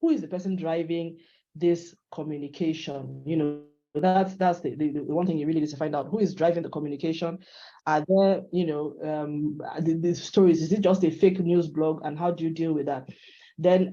who is the person driving this communication? You know, that's the one thing you really need to find out. Who is driving the communication? Are there, you know, the stories? Is it just a fake news blog? And how do you deal with that? Then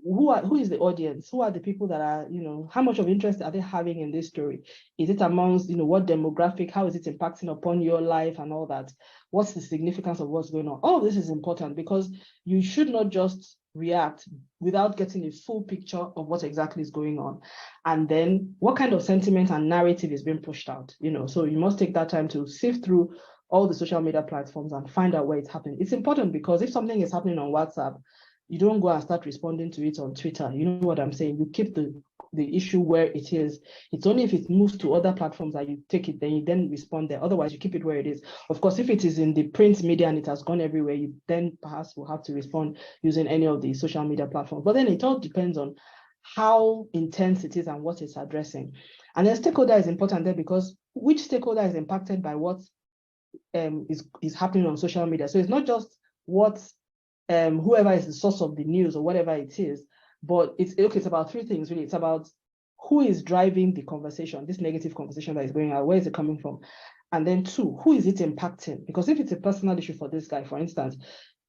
who is the audience? Who are the people that are, you know, how much of interest are they having in this story? Is it amongst, you know, what demographic? How is it impacting upon your life and all that? What's the significance of what's going on? All this is important because you should not just react without getting a full picture of what exactly is going on. And then what kind of sentiment and narrative is being pushed out, you know? So you must take that time to sift through all the social media platforms and find out where it's happening. It's important because if something is happening on WhatsApp, you don't go and start responding to it on Twitter. You know what I'm saying? You keep the issue where it is. It's only if it moves to other platforms that you take it, then you then respond there. Otherwise, you keep it where it is. Of course, if it is in the print media and it has gone everywhere, you then perhaps will have to respond using any of the social media platforms. But then it all depends on how intense it is and what it's addressing. And then stakeholder is important there because which stakeholder is impacted by what is happening on social media. So it's not just what whoever is the source of the news or whatever it is, but it's about three things really. It's about who is driving the conversation, this negative conversation that is going on, where is it coming from? And then two, who is it impacting? Because if it's a personal issue for this guy, for instance,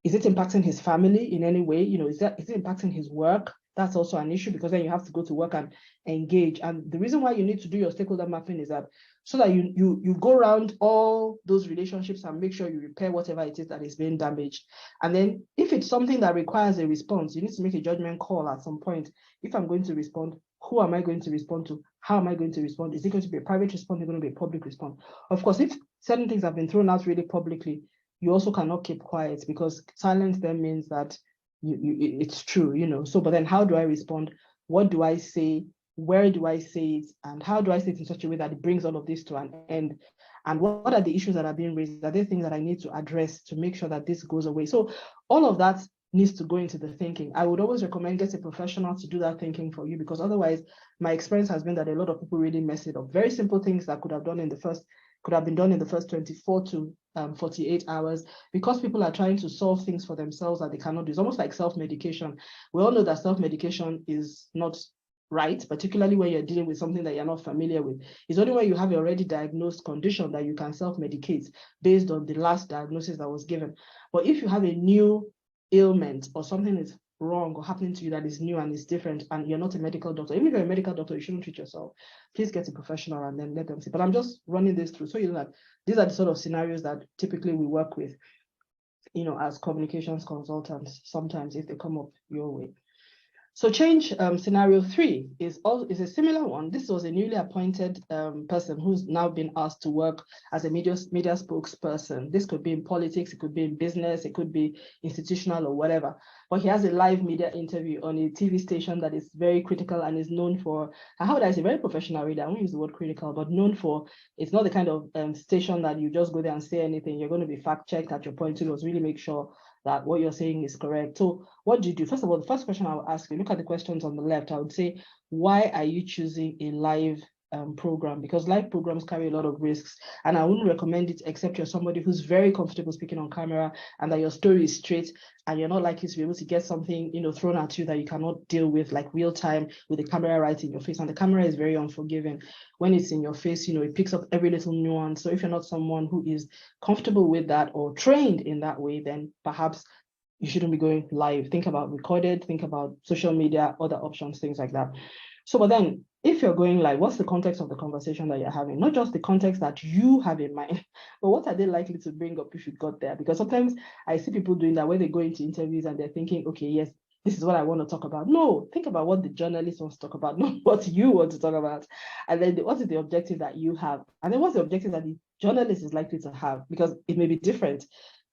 is it impacting his family in any way? You know, is it impacting his work? That's also an issue because then you have to go to work and engage. And the reason why you need to do your stakeholder mapping is that so that you go around all those relationships and make sure you repair whatever it is that is being damaged. And then if it's something that requires a response, you need to make a judgment call at some point. If I'm going to respond, who am I going to respond to? How am I going to respond? Is it going to be a private response? Is it going to be a public response? Of course, if certain things have been thrown out really publicly, you also cannot keep quiet because silence then means that it's true, you know. So, but then how do I respond? What do I say? Where do I say it? And how do I say it in such a way that it brings all of this to an end? And what are the issues that are being raised? Are there things that I need to address to make sure that this goes away? So all of that needs to go into the thinking. I would always recommend get a professional to do that thinking for you because otherwise my experience has been that a lot of people really mess it up. Very simple things that could have been done in the first 24 to 48 hours because people are trying to solve things for themselves that they cannot do. It's almost like self-medication. We all know that self-medication is not right, particularly when you're dealing with something that you're not familiar with. It's only when you have an already diagnosed condition that you can self-medicate based on the last diagnosis that was given. But if you have a new ailment or something is wrong or happening to you that is new and is different and you're not a medical doctor, even if you're a medical doctor, you shouldn't treat yourself. Please get a professional and then let them see. But I'm just running this through so you know that these are the sort of scenarios that typically we work with, you know, as communications consultants, sometimes if they come up your way. So change scenario 3 is a similar one. This was a newly appointed person who's now been asked to work as a media spokesperson. This could be in politics, it could be in business, it could be institutional or whatever. But he has a live media interview on a TV station that is very critical and is known for, how would I say, very professional reader. I won't use the word critical, but known for, it's not the kind of station that you just go there and say anything. You're going to be fact-checked at your point to really make sure that what you're saying is correct. So what do you do? First of all, the first question I will ask you, look at the questions on the left. I would say, why are you choosing a live program? Because live programs carry a lot of risks and I wouldn't recommend it except you're somebody who's very comfortable speaking on camera and that your story is straight and you're not likely to be able to get something, you know, thrown at you that you cannot deal with, like real time with the camera right in your face. And the camera is very unforgiving. When it's in your face, you know, it picks up every little nuance. So if you're not someone who is comfortable with that or trained in that way, then perhaps you shouldn't be going live. Think about recorded, think about social media, other options, things like that. So, but then if you're going live, what's the context of the conversation that you're having? Not just the context that you have in mind, but what are they likely to bring up if you got there? Because sometimes I see people doing that where they go into interviews and they're thinking, okay, yes, this is what I want to talk about. No, think about what the journalist wants to talk about, not what you want to talk about. And then what is the objective that you have? And then what's the objective that the journalist is likely to have? Because it may be different.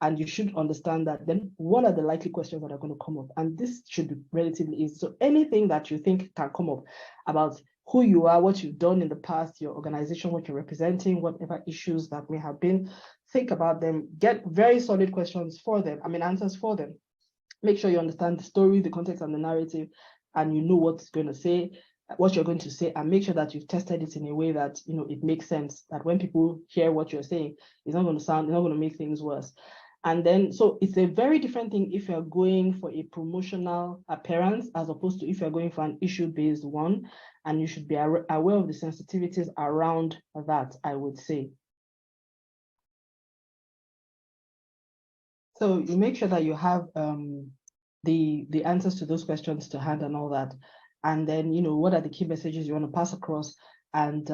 And you should understand that. Then what are the likely questions that are going to come up? And this should be relatively easy. So anything that you think can come up about who you are, what you've done in the past, your organization, what you're representing, whatever issues that may have been, think about them, get very solid questions for them, answers for them. Make sure you understand the story, the context and the narrative, and you know what's going to say, what you're going to say, and make sure that you've tested it in a way that, you know, it makes sense, that when people hear what you're saying, it's not going to make things worse. And then, so it's a very different thing if you're going for a promotional appearance as opposed to if you're going for an issue-based one, and you should be aware of the sensitivities around that, I would say. So you make sure that you have the answers to those questions to hand and all that. And then, what are the key messages you want to pass across? And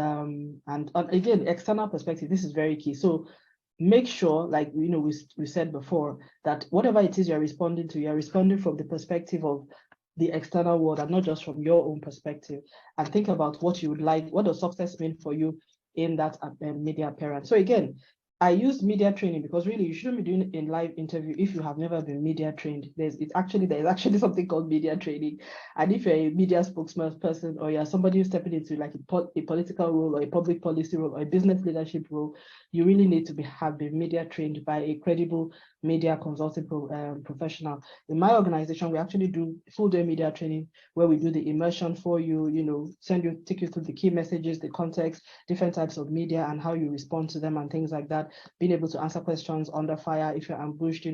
again, external perspective, this is very key. So make sure, like, we said before, that whatever it is you're responding to, you're responding from the perspective of the external world and not just from your own perspective. And think about what you would like, what does success mean for you in that media appearance. So again, I use media training because really you shouldn't be doing a live interview if you have never been media trained. There's actually something called media training. And if you're a media spokesperson or you're somebody who's stepping into like a political role or a public policy role or a business leadership role, you really need to have been media trained by a credible media consulting professional. In my organization, we actually do full day media training where we do the immersion for you, take you through the key messages, the context, different types of media and how you respond to them and things like that. Being able to answer questions under fire if you're ambushed,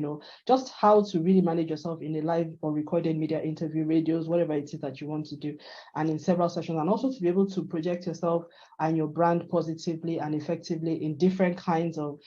just how to really manage yourself in a live or recorded media interview, radios, whatever it is that you want to do, and in several sessions, and also to be able to project yourself and your brand positively and effectively in different kinds of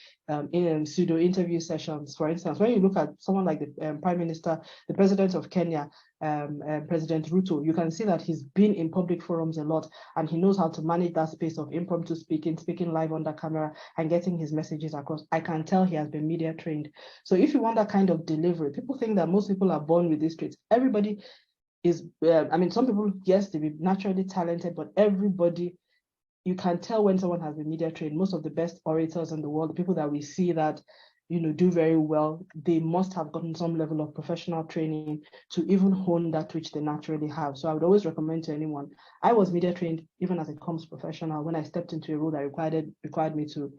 pseudo interview sessions. For instance, when you look at someone like the Prime Minister, the President of Kenya, President Ruto, you can see that he's been in public forums a lot and he knows how to manage that space of impromptu speaking live under camera and getting his messages across. I can tell he has been media trained. So if you want that kind of delivery, people think that most people are born with these traits. Everybody is, some people, yes, they be naturally talented, but everybody, you can tell when someone has been media trained. Most of the best orators in the world, the people that we see that do very well, they must have gotten some level of professional training to even hone that which they naturally have. So I would always recommend to anyone. I was media trained even as a comms professional when I stepped into a role that required me to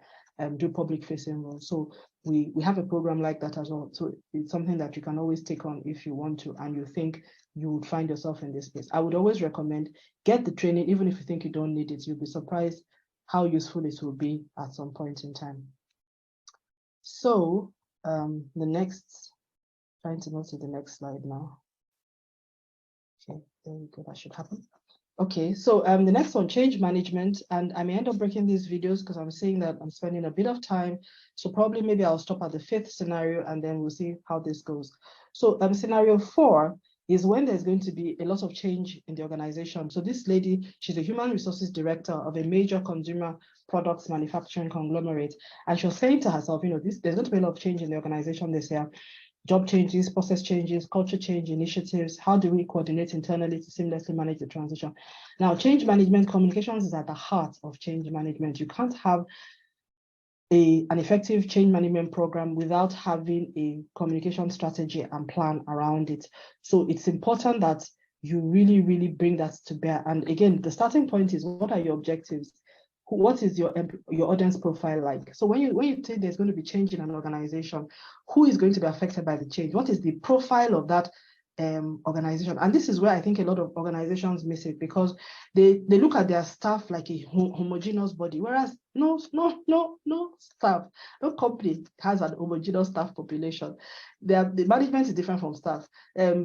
do public facing roles. So we have a program like that as well. So it's something that you can always take on if you want to and you think you would find yourself in this space. I would always recommend get the training, even if you think you don't need it. You'll be surprised how useful it will be at some point in time. So trying to move to the next slide now. Okay, there we go, that should happen. Okay, so the next one, change management, and I may end up breaking these videos because I'm saying that I'm spending a bit of time. So probably maybe I'll stop at the 5th scenario and then we'll see how this goes. So scenario 4 is when there's going to be a lot of change in the organization. So this lady, she's a human resources director of a major consumer products manufacturing conglomerate. And she was saying to herself, there's going to be a lot of change in the organization this year. Job changes, process changes, culture change initiatives. How do we coordinate internally to seamlessly manage the transition? Now, change management communications is at the heart of change management. You can't have an effective change management program without having a communication strategy and plan around it. So it's important that you really, really bring that to bear. And again, the starting point is, what are your objectives? What is your audience profile like? So when you say there's going to be change in an organization, who is going to be affected by the change? What is the profile of that organization? And this is where I think a lot of organizations miss it, because they look at their staff like a homogeneous body, whereas no staff, no company has an homogeneous staff population. The management is different from staff.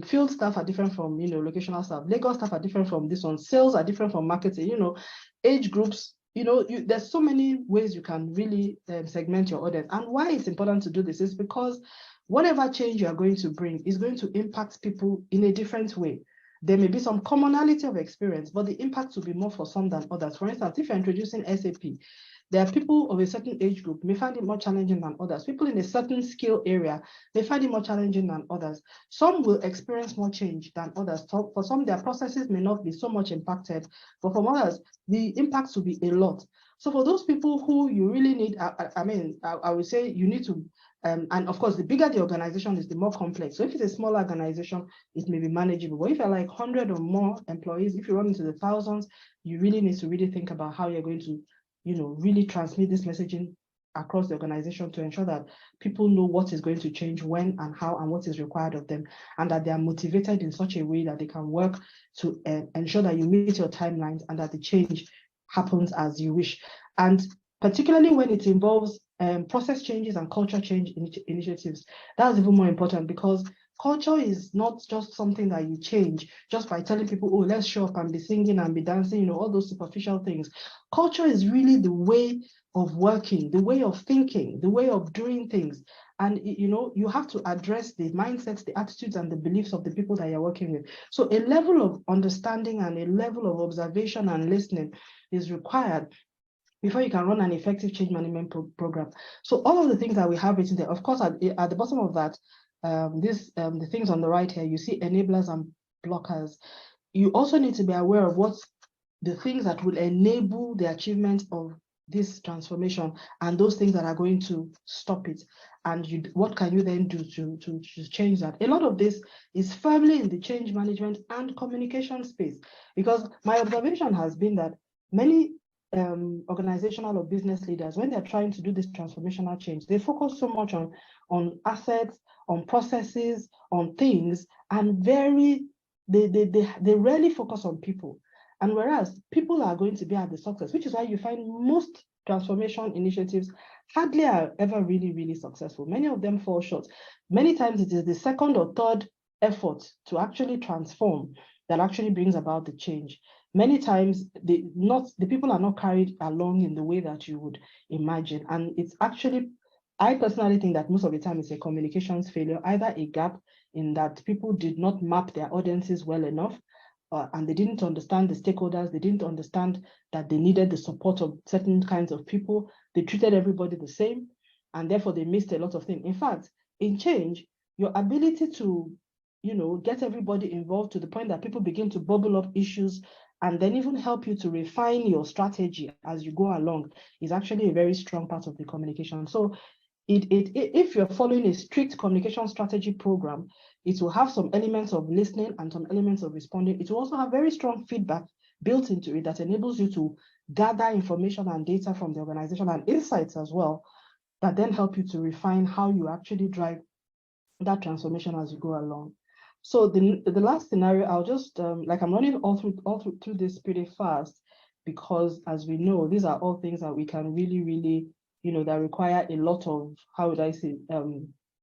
Field staff are different from locational staff. Legal staff are different from this one. Sales are different from marketing. Age groups. There's so many ways you can really segment your audience. And why it's important to do this is because whatever change you are going to bring is going to impact people in a different way. There may be some commonality of experience, but the impact will be more for some than others. For instance, if you're introducing SAP, there are people of a certain age group may find it more challenging than others. People in a certain skill area, they find it more challenging than others. Some will experience more change than others. So for some, their processes may not be so much impacted, but for others, the impacts will be a lot. So for those people who you really need, I would say you need to, and of course, the bigger the organization is, the more complex. So if it's a small organization, it may be manageable. But if you're like 100 or more employees, if you run into the thousands, you really need to really think about how you're going to really transmit this messaging across the organization to ensure that people know what is going to change, when and how, and what is required of them, and that they are motivated in such a way that they can work to ensure that you meet your timelines and that the change happens as you wish. And particularly when it involves process changes and culture change initiatives. That's even more important, because culture is not just something that you change just by telling people, oh, let's show up and be singing and be dancing, you know, all those superficial things. Culture is really the way of working, the way of thinking, the way of doing things. And, you know, you have to address the mindsets, the attitudes, and the beliefs of the people that you're working with. So a level of understanding and a level of observation and listening is required before you can run an effective change management program. So all of the things that we have written there, of course, at the bottom of that, the things on the right here, you see enablers and blockers. You also need to be aware of what's the things that will enable the achievement of this transformation and those things that are going to stop it. And what can you then do to change that? A lot of this is firmly in the change management and communication space, because my observation has been that many organizational or business leaders, when they're trying to do this transformational change, they focus so much on assets, on processes, on things, and they rarely focus on people. And whereas people are going to be at the success, which is why you find most transformation initiatives hardly are ever really, really successful. Many of them fall short. Many times it is the second or third effort to actually transform that actually brings about the change. Many times the people are not carried along in the way that you would imagine. And it's actually, I personally think that most of the time it's a communications failure, either a gap in that people did not map their audiences well enough, and they didn't understand the stakeholders. They didn't understand that they needed the support of certain kinds of people. They treated everybody the same, and therefore they missed a lot of things. In fact, in change, your ability to, you know, get everybody involved to the point that people begin to bubble up issues and then even help you to refine your strategy as you go along is actually a very strong part of the communication. So if you're following a strict communication strategy program, it will have some elements of listening and some elements of responding. It will also have very strong feedback built into it that enables you to gather information and data from the organization and insights as well, that then help you to refine how you actually drive that transformation as you go along. So the last scenario, I'll just, like I'm running all through this pretty fast, because as we know, these are all things that we can really, really, you know, that require a lot of, how would I say,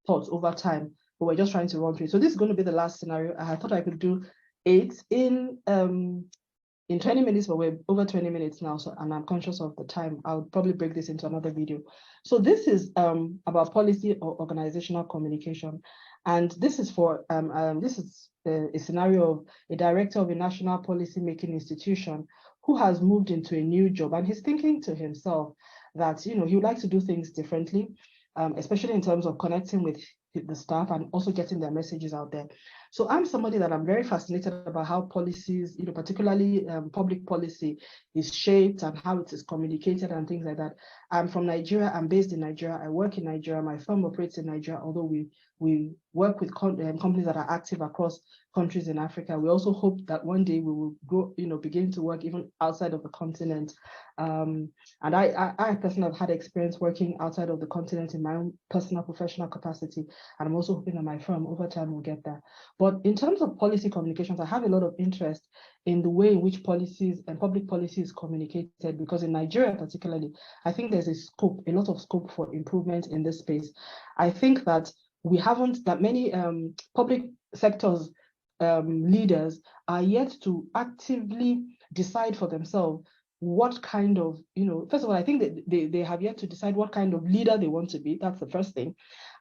thoughts over time, but we're just trying to run through. So this is going to be the last scenario. I thought I could do 8 in 20 minutes, but we're over 20 minutes now, so, and I'm conscious of the time. I'll probably break this into another video. So this is about policy or organizational communication. And this is for, this is a scenario of a director of a national policy-making institution who has moved into a new job, and he's thinking to himself that, you know, he would like to do things differently, especially in terms of connecting with the staff and also getting their messages out there. So I'm somebody that I'm very fascinated about how policies, you know, particularly public policy is shaped and how it is communicated and things like that. I'm from Nigeria. I'm based in Nigeria. I work in Nigeria. My firm operates in Nigeria, although we work with companies that are active across countries in Africa. We also hope that one day we will go, you know, begin to work even outside of the continent. And I personally have had experience working outside of the continent in my own personal professional capacity. And I'm also hoping that my firm over time will get there. But in terms of policy communications, I have a lot of interest in the way in which policies and public policy is communicated, because in Nigeria particularly, I think there's a lot of scope for improvement in this space. I think that that many public sectors leaders are yet to actively decide for themselves what kind of, you know, first of all, I think that they have yet to decide what kind of leader they want to be. That's the first thing.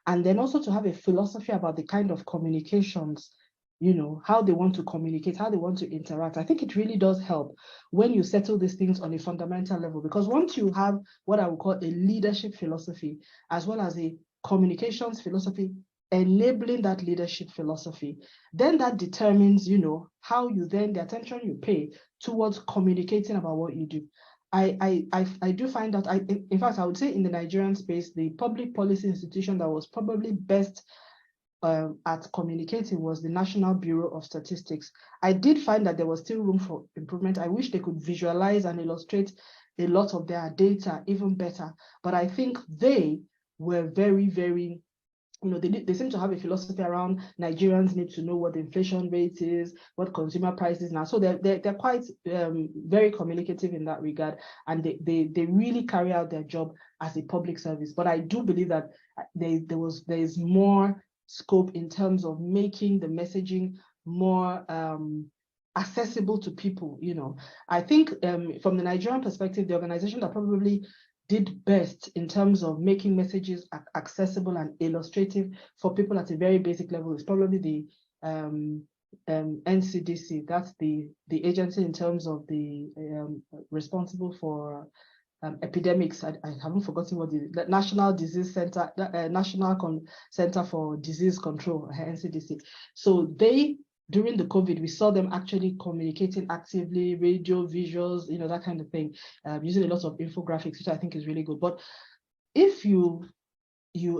And then also to have a philosophy about the kind of communications, you know, how they want to communicate, how they want to interact. I think it really does help when you settle these things on a fundamental level, because once you have what I would call a leadership philosophy, as well as a communications philosophy, enabling that leadership philosophy, then that determines, you know, how you then, the attention you pay towards communicating about what you do. I do find that, in fact, I would say in the Nigerian space, the public policy institution that was probably best at communicating was the National Bureau of Statistics. I did find that there was still room for improvement. I wish they could visualize and illustrate a lot of their data even better, but I think they were very, very they seem to have a philosophy around Nigerians need to know what the inflation rate is, what consumer prices now. So they're quite very communicative in that regard, and they really carry out their job as a public service. But I do believe that there is more scope in terms of making the messaging more accessible to people. I think from the Nigerian perspective, the organization that probably did best in terms of making messages accessible and illustrative for people at a very basic level is probably the NCDC. That's the agency in terms of the responsible for epidemics. I haven't forgotten what the National Disease Center, National Center for Disease Control, NCDC. So during the COVID, we saw them actually communicating actively, radio, visuals, that kind of thing, using a lot of infographics, which I think is really good. But if you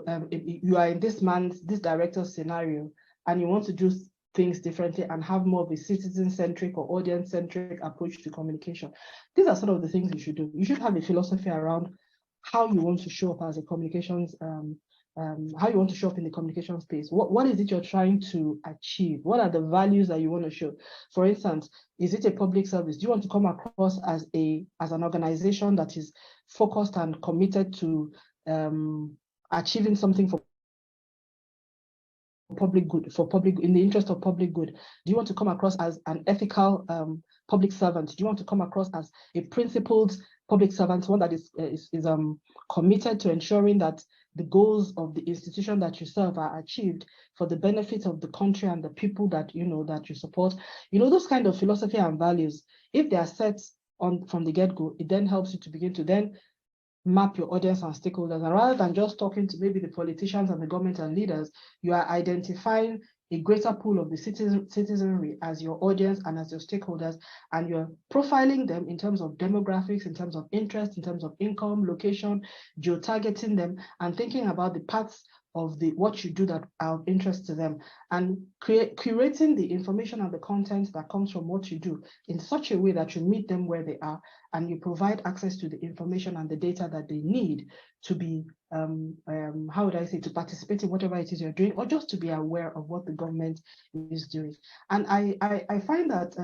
are in this director's scenario and you want to do things differently and have more of a citizen-centric or audience-centric approach to communication, these are sort of the things you should do. You should have a philosophy around how you want to show up as a communications how you want to show up in the communication space. What is it you're trying to achieve? What are the values that you want to show? For instance, is it a public service? Do you want to come across as an organization that is focused and committed to achieving something for public good, in the interest of public good? Do you want to come across as an ethical public servant? Do you want to come across as a principled public servant, one that is committed to ensuring that the goals of the institution that you serve are achieved for the benefit of the country and the people that that you support? Those kind of philosophy and values, if they are set from the get-go, it then helps you to begin to then map your audience and stakeholders. And rather than just talking to maybe the politicians and the government and leaders, you are identifying a greater pool of the citizenry as your audience and as your stakeholders, and you're profiling them in terms of demographics, in terms of interest, in terms of income, location, geo-targeting them, and thinking about the paths of what you do that are of interest to them, and curating the information and the content that comes from what you do in such a way that you meet them where they are, and you provide access to the information and the data that they need to be, to participate in whatever it is you're doing, or just to be aware of what the government is doing. And I find that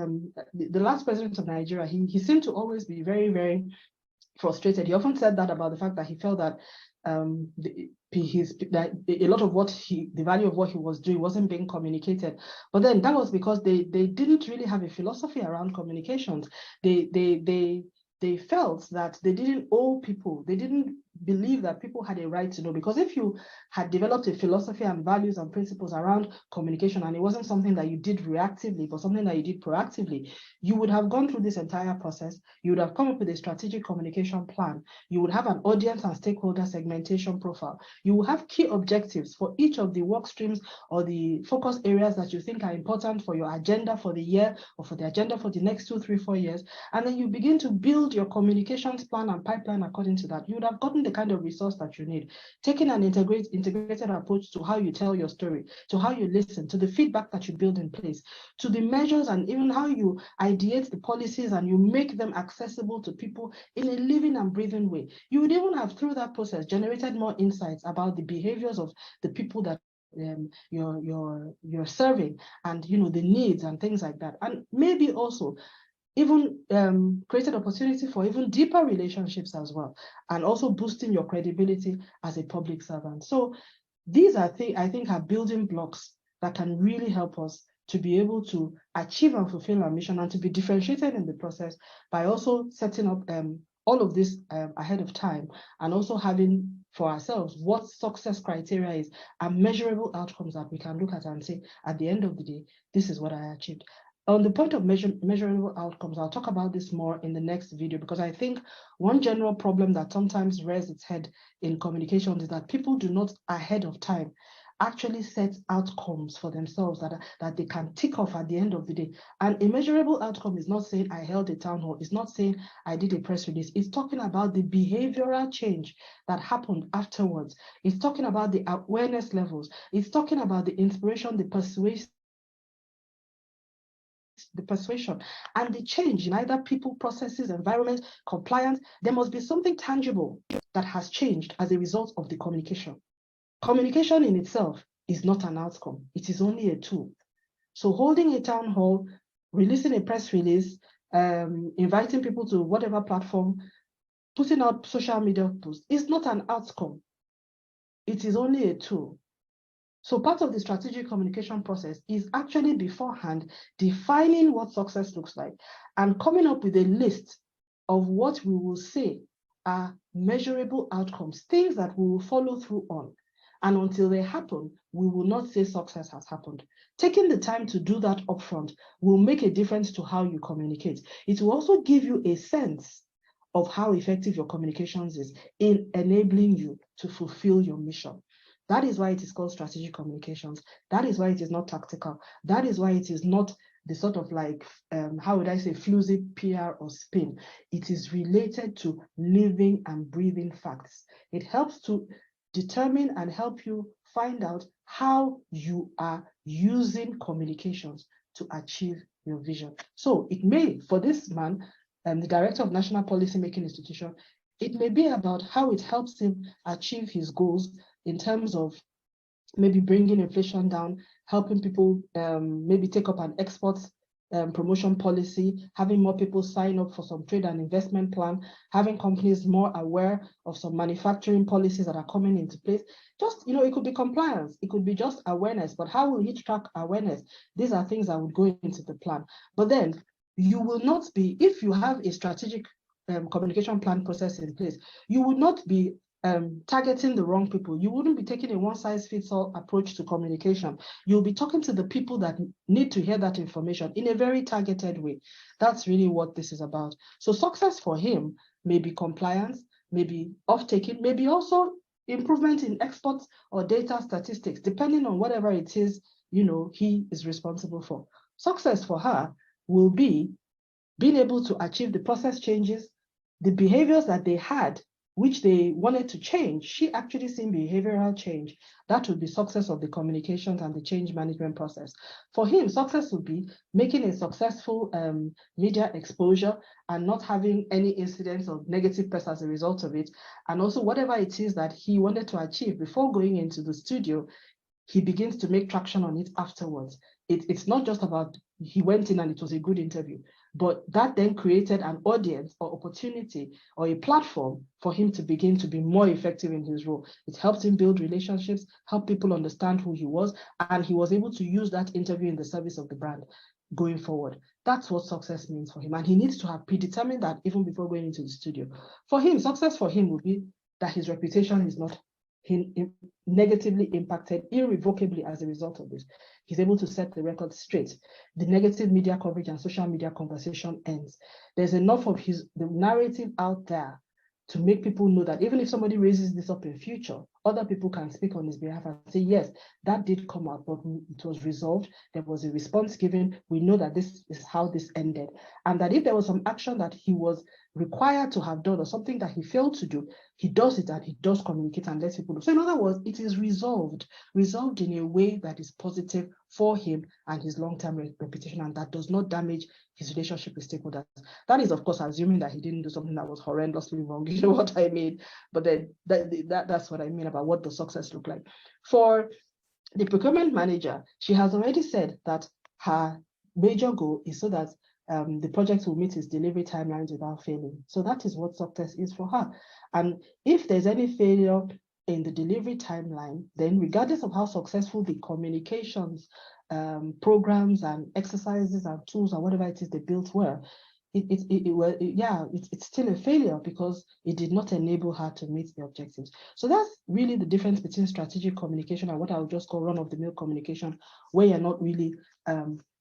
the last president of Nigeria, he seemed to always be very, very frustrated. He often said that about the fact that he felt that that a lot of the value of what he was doing wasn't being communicated. But then that was because they didn't really have a philosophy around communications. They felt that they didn't owe people. They didn't believe that people had a right to know, because if you had developed a philosophy and values and principles around communication, and it wasn't something that you did reactively, but something that you did proactively, you would have gone through this entire process. You would have come up with a strategic communication plan. You would have an audience and stakeholder segmentation profile. You will have key objectives for each of the work streams or the focus areas that you think are important for your agenda for the year or for the agenda for the next 2, 3, 4 years. And then you begin to build your communications plan and pipeline according to that. You would have gotten the kind of resource that you need, taking an integrated approach to how you tell your story, to how you listen, to the feedback that you build in place, to the measures, and even how you ideate the policies and you make them accessible to people in a living and breathing way. You would even have, through that process, generated more insights about the behaviors of the people that you're serving, and the needs and things like that. And maybe also even created opportunity for even deeper relationships as well, and also boosting your credibility as a public servant. So these are I think are building blocks that can really help us to be able to achieve and fulfill our mission, and to be differentiated in the process by also setting up all of this ahead of time, and also having for ourselves what success criteria is and measurable outcomes that we can look at and say, at the end of the day, this is what I achieved. On the point of measurable outcomes, I'll talk about this more in the next video, because I think one general problem that sometimes rears its head in communications is that people do not ahead of time actually set outcomes for themselves that they can tick off at the end of the day. And a measurable outcome is not saying I held a town hall, it's not saying I did a press release, it's talking about the behavioral change that happened afterwards. It's talking about the awareness levels, it's talking about the inspiration, the persuasion, and the change in either people, processes, environment, compliance. There must be something tangible that has changed as a result of the communication. Communication in itself is not an outcome. It is only a tool. So holding a town hall, releasing a press release, inviting people to whatever platform, putting out social media posts is not an outcome. It is only a tool. So part of the strategic communication process is actually beforehand defining what success looks like and coming up with a list of what we will say are measurable outcomes, things that we will follow through on. And until they happen, we will not say success has happened. Taking the time to do that upfront will make a difference to how you communicate. It will also give you a sense of how effective your communications is in enabling you to fulfill your mission. That is why it is called strategic communications. That is why it is not tactical. That is why it is not the sort of like, how would I say, fluzy PR or spin. It is related to living and breathing facts. It helps to determine and help you find out how you are using communications to achieve your vision. So it may, for this man, the Director of National Policy Making Institution, it may be about how it helps him achieve his goals in terms of maybe bringing inflation down, helping people maybe take up an export promotion policy, having more people sign up for some trade and investment plan, having companies more aware of some manufacturing policies that are coming into place. Just, it could be compliance, it could be just awareness, but how will he track awareness? These are things that would go into the plan. But then you will not be, if you have a strategic communication plan process in place, you would not be targeting the wrong people. You wouldn't be taking a one-size-fits-all approach to communication. You'll be talking to the people that need to hear that information in a very targeted way. That's really what this is about. So success for him may be compliance, maybe off-taking, maybe also improvement in exports or data statistics, depending on whatever it is, he is responsible for. Success for her will be being able to achieve the process changes, the behaviors that they had, which they wanted to change. She actually seen behavioral change. That would be success of the communications and the change management process. For him, success would be making a successful media exposure and not having any incidents of negative press as a result of it. And also whatever it is that he wanted to achieve before going into the studio, he begins to make traction on it afterwards. It's not just about he went in and it was a good interview, but that then created an audience or opportunity or a platform for him to begin to be more effective in his role. It helped him build relationships, help people understand who he was, and he was able to use that interview in the service of the brand going forward. That's what success means for him. And he needs to have predetermined that even before going into the studio. For him, success for him would be that his reputation is not negatively impacted irrevocably as a result of this. He's able to set the record straight. The negative media coverage and social media conversation ends. There's enough of the narrative out there to make people know that even if somebody raises this up in future, other people can speak on his behalf and say, yes, that did come out, but it was resolved. There was a response given. We know that this is how this ended. And that if there was some action that he was required to have done or something that he failed to do, he does it and he does communicate and lets people know. So in other words, it is resolved in a way that is positive for him and his long-term reputation, and that does not damage his relationship with stakeholders. That is, of course, assuming that he didn't do something that was horrendously wrong. You know what I mean? But then that's what I mean about what the success look like. For the procurement manager, she has already said that her major goal is so that the project will meet its delivery timelines without failing. So that is what success is for her. And if there's any failure in the delivery timeline, then regardless of how successful the communications programs and exercises and tools or whatever it is they built were, it's still a failure because it did not enable her to meet the objectives. So that's really the difference between strategic communication and what I would just call run-of-the-mill communication, where you're not really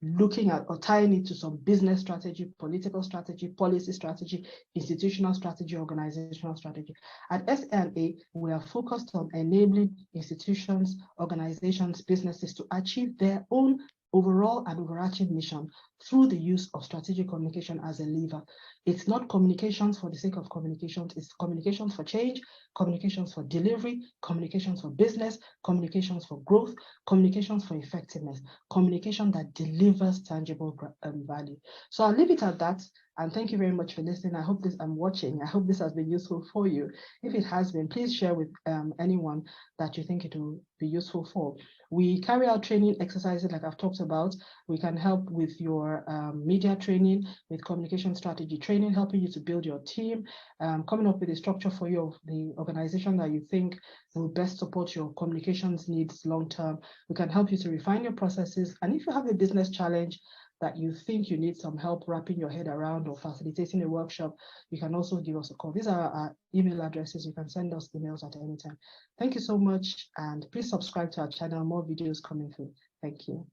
looking at or tying it to some business strategy, political strategy, policy strategy, institutional strategy, organizational strategy. At SNA, we are focused on enabling institutions, organizations, businesses to achieve their own overall and overarching mission through the use of strategic communication as a lever. It's not communications for the sake of communications, it's communications for change, communications for delivery, communications for business, communications for growth, communications for effectiveness, communication that delivers tangible value. So I'll leave it at that. And thank you very much for listening. I hope this has been useful for you. If it has been, please share with anyone that you think it will be useful for. We carry out training exercises like I've talked about. We can help with your media training, with communication strategy training, helping you to build your team, coming up with a structure for the organization that you think will best support your communications needs long term. We can help you to refine your processes. And if you have a business challenge that you think you need some help wrapping your head around or facilitating a workshop, you can also give us a call. These are our email addresses. You can send us emails at any time. Thank you so much, and please subscribe to our channel. More videos coming through. Thank you.